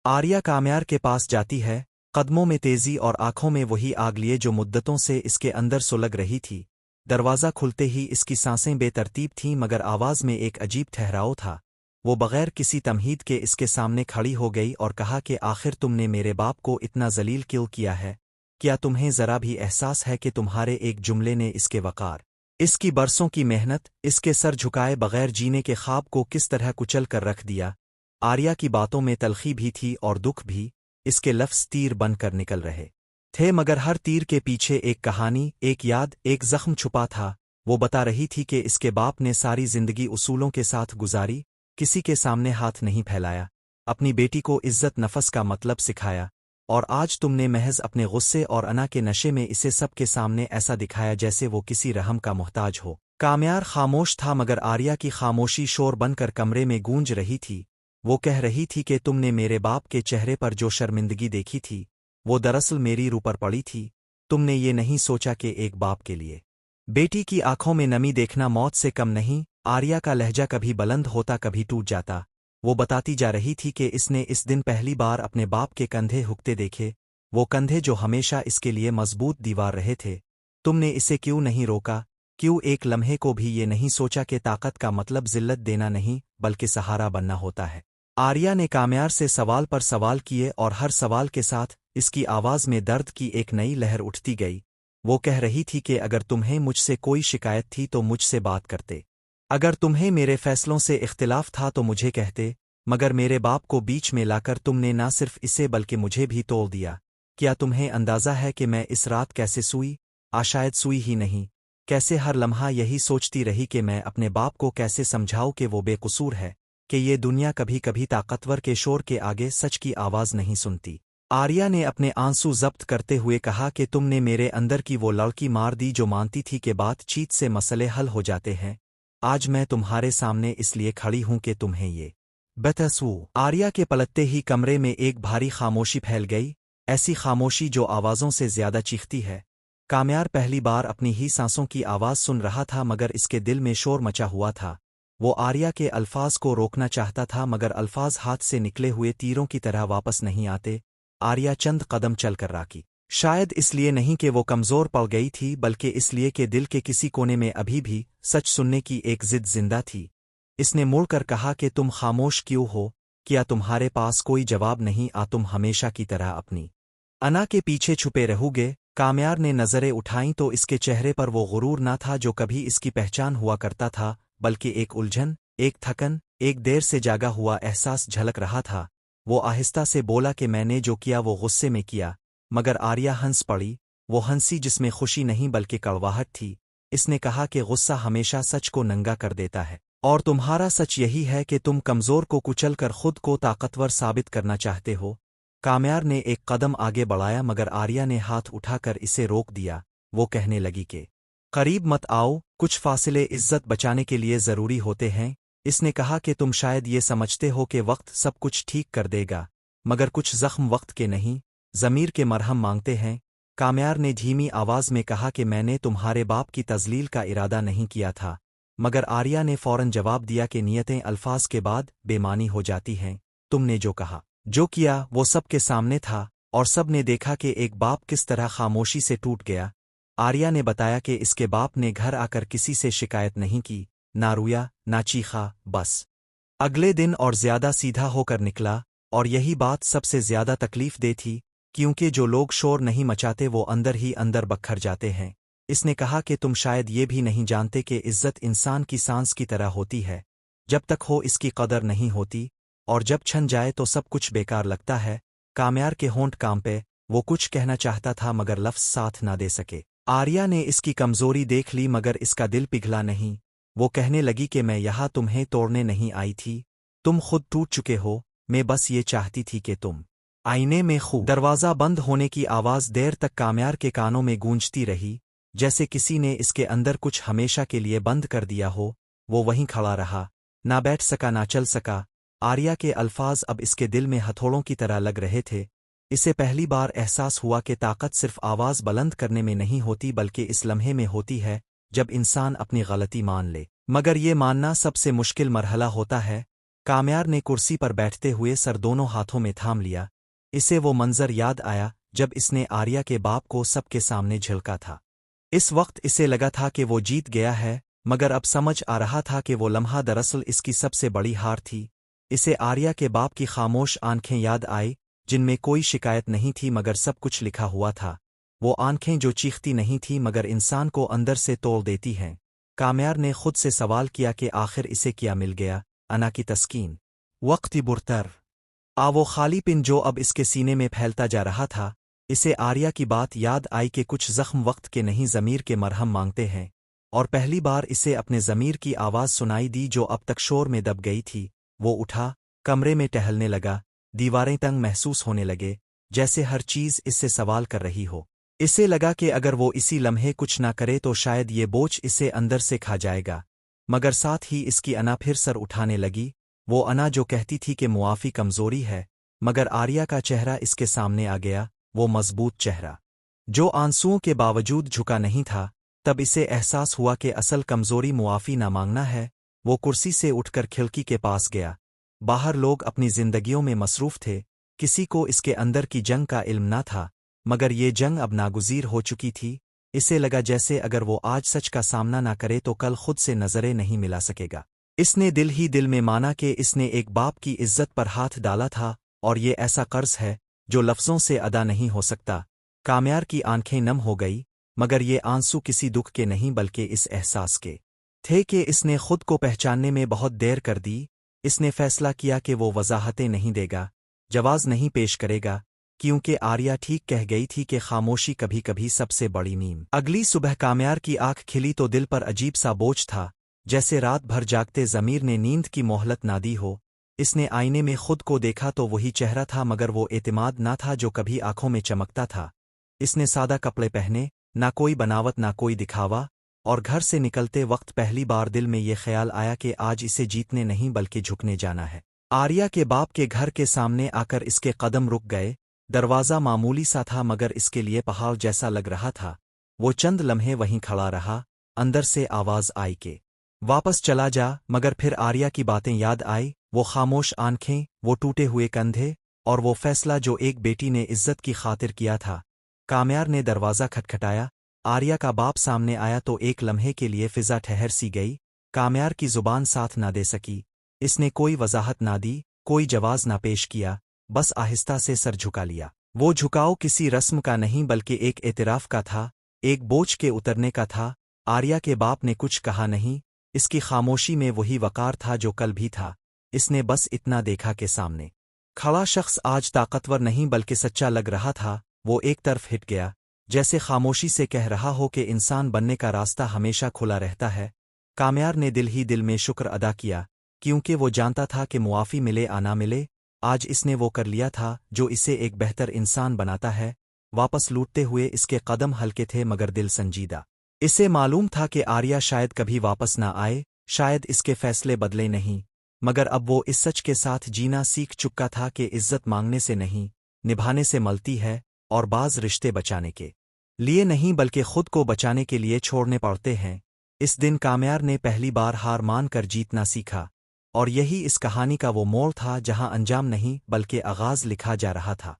आर्या काम्यार के पास जाती है, कदमों में तेजी और आंखों में वही आग लिए जो मुद्दतों से इसके अंदर सुलग रही थी। दरवाज़ा खुलते ही इसकी सांसें बेतरतीब थीं मगर आवाज़ में एक अजीब ठहराव था। वो बगैर किसी तमहीद के इसके सामने खड़ी हो गई और कहा कि आखिर तुमने मेरे बाप को इतना जलील क्यों किया है? क्या तुम्हें ज़रा भी एहसास है कि तुम्हारे एक जुमले ने इसके वक़ार, इसकी बरसों की मेहनत, इसके सर झुकाए बगैर जीने के ख्वाब को किस तरह कुचल कर रख दिया? आर्या की बातों में तलखी भी थी और दुख भी। इसके लफ्ज़ तीर बनकर निकल रहे थे मगर हर तीर के पीछे एक कहानी, एक याद, एक जख्म छुपा था। वो बता रही थी कि इसके बाप ने सारी जिंदगी उसूलों के साथ गुजारी, किसी के सामने हाथ नहीं फैलाया, अपनी बेटी को इज्जत नफस का मतलब सिखाया, और आज तुमने महज अपने गुस्से और अना के नशे में इसे सबके सामने ऐसा दिखाया जैसे वो किसी रहम का मोहताज हो। काम्यार खामोश था मगर आर्या की खामोशी शोर बनकर कमरे में गूंज रही थी। वो कह रही थी कि तुमने मेरे बाप के चेहरे पर जो शर्मिंदगी देखी थी वो दरअसल मेरी रूह पर पड़ी थी। तुमने ये नहीं सोचा कि एक बाप के लिए बेटी की आंखों में नमी देखना मौत से कम नहीं। आर्या का लहजा कभी बुलंद होता कभी टूट जाता। वो बताती जा रही थी कि इसने इस दिन पहली बार अपने बाप के कंधे हुकते देखे, वो कंधे जो हमेशा इसके लिए मजबूत दीवार रहे थे। तुमने इसे क्यों नहीं रोका? क्यों एक लम्हे को भी ये नहीं सोचा कि ताकत का मतलब जिल्लत देना नहीं बल्कि सहारा बनना होता है? आर्या ने काम्यार से सवाल पर सवाल किए और हर सवाल के साथ इसकी आवाज़ में दर्द की एक नई लहर उठती गई। वो कह रही थी कि अगर तुम्हें मुझसे कोई शिकायत थी तो मुझसे बात करते, अगर तुम्हें मेरे फैसलों से इख्तिलाफ था तो मुझे कहते, मगर मेरे बाप को बीच में लाकर तुमने ना सिर्फ इसे बल्कि मुझे भी तोड़ दिया। क्या तुम्हें अंदाज़ा है कि मैं इस रात कैसे सूई? शायद सूई ही नहीं, कैसे हर लम्हा यही सोचती रही कि मैं अपने बाप को कैसे समझाऊं कि वो बेकसूर है, कि ये दुनिया कभी कभी ताकतवर के शोर के आगे सच की आवाज़ नहीं सुनती। आर्या ने अपने आंसू जब्त करते हुए कहा कि तुमने मेरे अंदर की वो लड़की मार दी जो मानती थी कि बातचीत से मसले हल हो जाते हैं। आज मैं तुम्हारे सामने इसलिए खड़ी हूं कि तुम्हें ये बतसू। आर्या के पलटते ही कमरे में एक भारी खामोशी फैल गई, ऐसी खामोशी जो आवाज़ों से ज्यादा चीखती है। काम्यार पहली बार अपनी ही सांसों की आवाज़ सुन रहा था मगर इसके दिल में शोर मचा हुआ था। वो आर्या के अल्फाज को रोकना चाहता था मगर अल्फाज हाथ से निकले हुए तीरों की तरह वापस नहीं आते। आर्या चंद कदम चलकर राकी, शायद इसलिए नहीं कि वो कमज़ोर पड़ गई थी बल्कि इसलिए कि दिल के किसी कोने में अभी भी सच सुनने की एक जिद जिंदा थी। इसने मुड़कर कहा कि तुम खामोश क्यों हो? क्या तुम्हारे पास कोई जवाब नहीं? तुम हमेशा की तरह अपनी अना के पीछे छुपे रहोगे? काम्यार ने नज़रें उठाईं तो इसके चेहरे पर वो गुरूर ना था जो कभी इसकी पहचान हुआ करता था, बल्कि एक उलझन, एक थकन, एक देर से जागा हुआ एहसास झलक रहा था। वो आहिस्ता से बोला कि मैंने जो किया वो गुस्से में किया। मगर आर्या हंस पड़ी, वो हंसी जिसमें खुशी नहीं बल्कि कड़वाहट थी। इसने कहा कि गुस्सा हमेशा सच को नंगा कर देता है, और तुम्हारा सच यही है कि तुम कमज़ोर को कुचल कर खुद को ताकतवर साबित करना चाहते हो। काम्यार ने एक कदम आगे बढ़ाया मगर आर्या ने हाथ उठाकर इसे रोक दिया। वो कहने लगी कि करीब मत आओ, कुछ फासले इज्जत बचाने के लिए ज़रूरी होते हैं। इसने कहा कि तुम शायद ये समझते हो कि वक्त सब कुछ ठीक कर देगा, मगर कुछ जख्म वक्त के नहीं, ज़मीर के मरहम मांगते हैं। काम्यार ने धीमी आवाज़ में कहा कि मैंने तुम्हारे बाप की तज़लील का इरादा नहीं किया था। मगर आर्या ने फौरन जवाब दिया कि नियतें अल्फाज के बाद बेमानी हो जाती हैं। तुमने जो कहा, जो किया वो सब के सामने था, और सब ने देखा कि एक बाप किस तरह खामोशी से टूट गया। आर्या ने बताया कि इसके बाप ने घर आकर किसी से शिकायत नहीं की, ना रोया ना चीखा, बस अगले दिन और ज्यादा सीधा होकर निकला। और यही बात सबसे ज्यादा तकलीफ दे थी, क्योंकि जो लोग शोर नहीं मचाते वो अंदर ही अंदर बखर जाते हैं। इसने कहा कि तुम शायद ये भी नहीं जानते कि इज्जत इंसान की सांस की तरह होती है, जब तक हो इसकी कदर नहीं होती, और जब छन जाए तो सब कुछ बेकार लगता है। काम्यार के होंठ कांपे, वो कुछ कहना चाहता था मगर लफ्ज़ साथ ना दे सके। आर्या ने इसकी कमजोरी देख ली मगर इसका दिल पिघला नहीं। वो कहने लगी कि मैं यहाँ तुम्हें तोड़ने नहीं आई थी, तुम खुद टूट चुके हो। मैं बस ये चाहती थी कि तुम आईने में खूब। दरवाज़ा बंद होने की आवाज़ देर तक काम्यार के कानों में गूंजती रही, जैसे किसी ने इसके अंदर कुछ हमेशा के लिए बंद कर दिया हो। वो वहीं खड़ा रहा, ना बैठ सका ना चल सका। आर्या के अल्फाज अब इसके दिल में हथौड़ों की तरह लग रहे थे। इसे पहली बार एहसास हुआ कि ताकत सिर्फ आवाज़ बुलंद करने में नहीं होती बल्कि इस लम्हे में होती है जब इंसान अपनी गलती मान ले। मगर ये मानना सबसे मुश्किल मरहला होता है। काम्यार ने कुर्सी पर बैठते हुए सर दोनों हाथों में थाम लिया। इसे वो मंजर याद आया जब इसने आर्या के बाप को सबके सामने झिड़का था। इस वक्त इसे लगा था कि वो जीत गया है, मगर अब समझ आ रहा था कि वो लम्हा दरअसल इसकी सबसे बड़ी हार थी। इसे आर्या के बाप की खामोश आंखें याद आई, जिनमें कोई शिकायत नहीं थी मगर सब कुछ लिखा हुआ था। वो आंखें जो चीखती नहीं थी मगर इंसान को अंदर से तोड़ देती हैं। काम्यार ने खुद से सवाल किया कि आखिर इसे क्या मिल गया। अना की तस्कीन, वक्ती बुरतर, वो खाली पिन जो अब इसके सीने में फैलता जा रहा था। इसे आर्या की बात याद आई कि कुछ जख्म वक्त के नहीं ज़मीर के मरहम मांगते हैं, और पहली बार इसे अपने ज़मीर की आवाज़ सुनाई दी जो अब तक शोर में दब गई थी। वो उठा, कमरे में टहलने लगा। दीवारें तंग महसूस होने लगे, जैसे हर चीज़ इससे सवाल कर रही हो। इसे लगा कि अगर वो इसी लम्हे कुछ ना करे तो शायद ये बोझ इसे अंदर से खा जाएगा। मगर साथ ही इसकी अना फिर सर उठाने लगी, वो अना जो कहती थी कि मुआफ़ी कमज़ोरी है। मगर आर्या का चेहरा इसके सामने आ गया, वो मजबूत चेहरा जो आंसुओं के बावजूद झुका नहीं था। तब इसे एहसास हुआ कि असल कमज़ोरी मुआफ़ी ना मांगना है। वो कुर्सी से उठकर खिड़की के पास गया। बाहर लोग अपनी जिंदगियों में मसरूफ़ थे, किसी को इसके अंदर की जंग का इल्म ना था, मगर ये जंग अब नागुज़ीर हो चुकी थी। इसे लगा जैसे अगर वो आज सच का सामना ना करे तो कल खुद से नज़रें नहीं मिला सकेगा। इसने दिल ही दिल में माना कि इसने एक बाप की इज्जत पर हाथ डाला था, और ये ऐसा कर्ज है जो लफ्ज़ों से अदा नहीं हो सकता। काम्यार की आंखें नम हो गई, मगर ये आंसू किसी दुख के नहीं बल्कि इस एहसास के थे कि इसने खुद को पहचानने में बहुत देर कर दी। इसने फैसला किया कि वो वजाहतें नहीं देगा, जवाज़ नहीं पेश करेगा, क्योंकि आर्या ठीक कह गई थी कि खामोशी कभी कभी सबसे बड़ी नीम। अगली सुबह काम्यार की आंख खिली तो दिल पर अजीब सा बोझ था, जैसे रात भर जागते ज़मीर ने नींद की मोहलत ना दी हो। इसने आईने में खुद को देखा तो वही चेहरा था, मगर वो एतमाद ना था जो कभी आंखों में चमकता था। इसने सादा कपड़े पहने, ना कोई बनावट ना कोई दिखावा, और घर से निकलते वक्त पहली बार दिल में ये ख्याल आया कि आज इसे जीतने नहीं बल्कि झुकने जाना है। आर्या के बाप के घर के सामने आकर इसके कदम रुक गए। दरवाज़ा मामूली सा था मगर इसके लिए पहाड़ जैसा लग रहा था। वो चंद लम्हे वहीं खड़ा रहा। अंदर से आवाज़ आई कि वापस चला जा, मगर फिर आर्या की बातें याद आई, वो खामोश आंखें, वो टूटे हुए कंधे, और वो फैसला जो एक बेटी ने इज्जत की खातिर किया था। काम्यार ने दरवाज़ा खटखटाया। आर्या का बाप सामने आया तो एक लम्हे के लिए फिजा ठहर सी गई। काम्यार की जुबान साथ ना दे सकी। इसने कोई वजाहत ना दी, कोई जवाज़ ना पेश किया, बस आहिस्ता से सर झुका लिया। वो झुकाव किसी रस्म का नहीं बल्कि एक एतराफ़ का था, एक बोझ के उतरने का था। आर्या के बाप ने कुछ कहा नहीं, इसकी खामोशी में वही वकार था जो कल भी था। इसने बस इतना देखा कि सामने खड़ा शख्स आज ताकतवर नहीं बल्कि सच्चा लग रहा था। वो एक तरफ हिट गया, जैसे खामोशी से कह रहा हो कि इंसान बनने का रास्ता हमेशा खुला रहता है। काम्यार ने दिल ही दिल में शुक्र अदा किया, क्योंकि वो जानता था कि मुआफ़ी मिले आ ना मिले, आज इसने वो कर लिया था जो इसे एक बेहतर इंसान बनाता है। वापस लूटते हुए इसके कदम हल्के थे मगर दिल संजीदा। इसे मालूम था कि आर्या शायद कभी वापस ना आए, शायद इसके फैसले बदले नहीं, मगर अब वो इस सच के साथ जीना सीख चुका था कि इज्जत मांगने से नहीं, निभाने से मलती है, और बाज़ रिश्ते बचाने के लिए नहीं बल्कि खुद को बचाने के लिए छोड़ने पड़ते हैं। इस दिन काम्यार ने पहली बार हार मान कर जीतना सीखा, और यही इस कहानी का वो मोड़ था जहां अंजाम नहीं बल्कि आगाज़ लिखा जा रहा था।